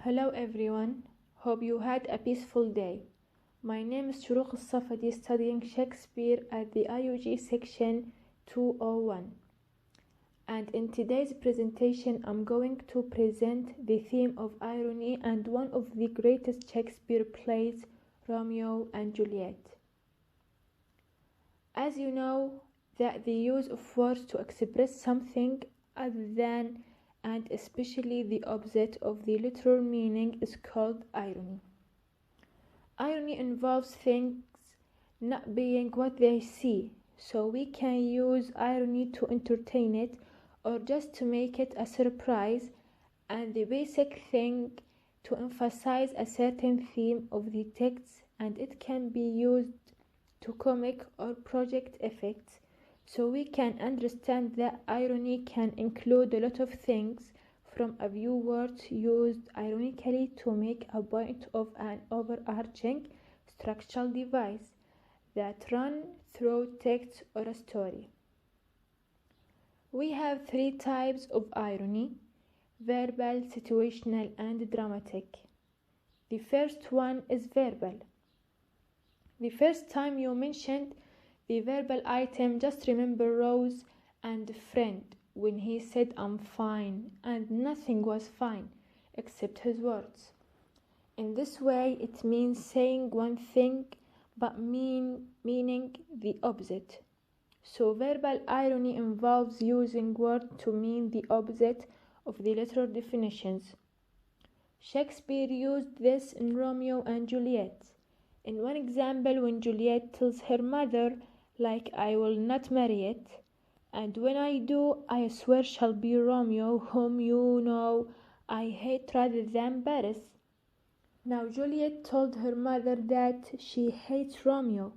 Hello everyone, hope you had a peaceful day. My name is Shooroq al-safadi, studying Shakespeare at the IUG section 201. And in today's presentation I'm going to present the theme of irony and one of the greatest Shakespeare plays, Romeo and Juliet. As you know, that the use of words to express something other than and especially the opposite of the literal meaning is called irony. Irony involves things not being what they see, so we can use irony to entertain it or just to make it a surprise, and the basic thing to emphasize a certain theme of the text, and it can be used to comic or project effects. So we can understand that irony can include a lot of things, from a few words used ironically to make a point of an overarching structural device that run through text or a story. We have three types of irony: verbal, situational, and dramatic. The first one is verbal. The first time you mentioned the verbal item, just remember Rose and friend when he said I'm fine, and nothing was fine except his words. In this way it means saying one thing but meaning the opposite. So verbal irony involves using words to mean the opposite of the literal definitions. Shakespeare used this in Romeo and Juliet. In one example, when Juliet tells her mother, like, I will not marry it, and when I do, I swear shall be Romeo, whom you know I hate rather than Paris. Now Juliet told her mother that she hates Romeo,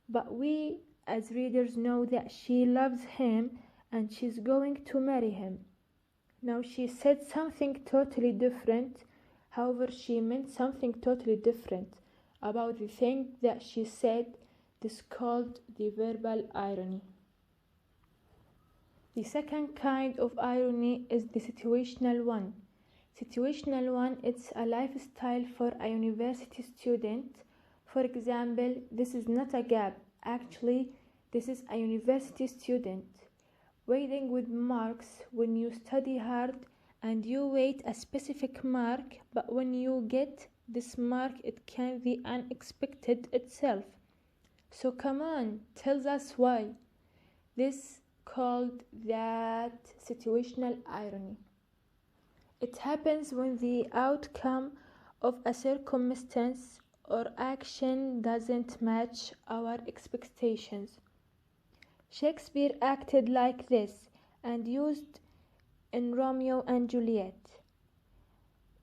but we as readers know that she loves him and she's going to marry him. Now she said something totally different, however she meant something totally different about the thing that she said. This is called the verbal irony. The second kind of irony is the situational one. Situational one, it's a lifestyle for a university student. For example, this is not a gap. Actually, this is a university student waiting with marks when you study hard and you wait a specific mark, but when you get this mark, it can be unexpected itself. So come on, tell us why. This called that situational irony. It happens when the outcome of a circumstance or action doesn't match our expectations. Shakespeare acted like this and used in Romeo and Juliet.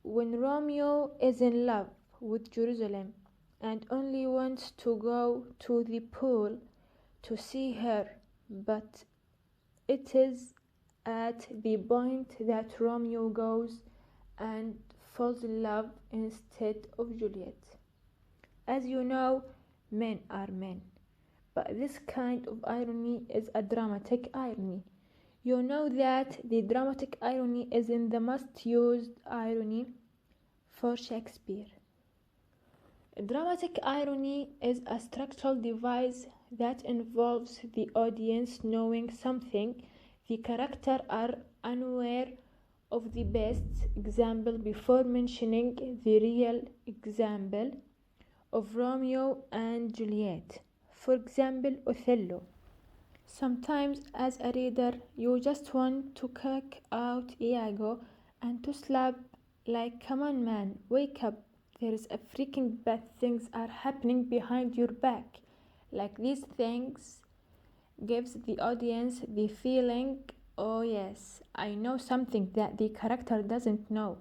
When Romeo is in love with Jerusalem and only wants to go to the pool to see her, but it is at the point that Romeo goes and falls in love instead of Juliet. As you know, men are men, but this kind of irony is a dramatic irony. You know that the dramatic irony is in the most used irony for Shakespeare. Dramatic irony is a structural device that involves the audience knowing something the characters are unaware of. The best example before mentioning the real example of Romeo and Juliet. For example, Othello. Sometimes as a reader you just want to kick out Iago and to slap, like, come on man, wake up. There is a freaking bad things are happening behind your back. Like, these things gives the audience the feeling, oh yes, I know something that the character doesn't know.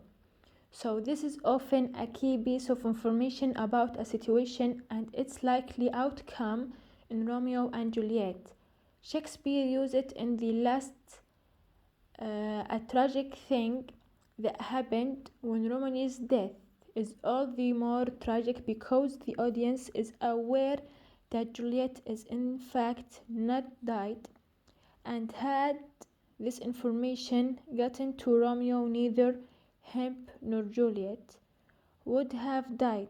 So this is often a key piece of information about a situation and its likely outcome in Romeo and Juliet. Shakespeare used it in the last a tragic thing that happened when Romany's death is all the more tragic because the audience is aware that Juliet is in fact not died, and had this information gotten to Romeo, neither him nor Juliet would have died.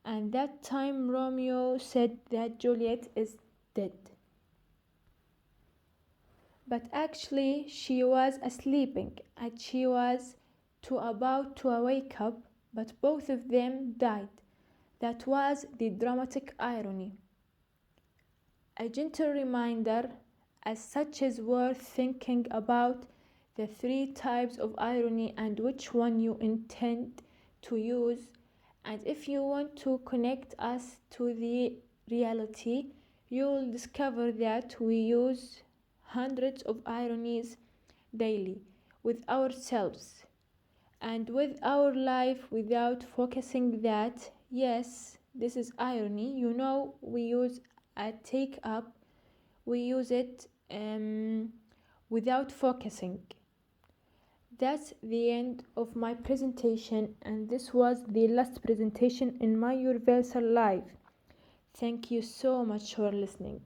And that time Romeo said that Juliet is dead. But actually she was sleeping and she was about to wake up, but both of them died. That was the dramatic irony. A gentle reminder, as such, is worth thinking about the three types of irony and which one you intend to use. And if you want to connect us to the reality, you'll discover that we use hundreds of ironies daily with ourselves and with our life without focusing that, yes, this is irony. We use a take up, we use it without focusing. That's the end of my presentation, and this was the last presentation in my universal life. Thank you so much for listening.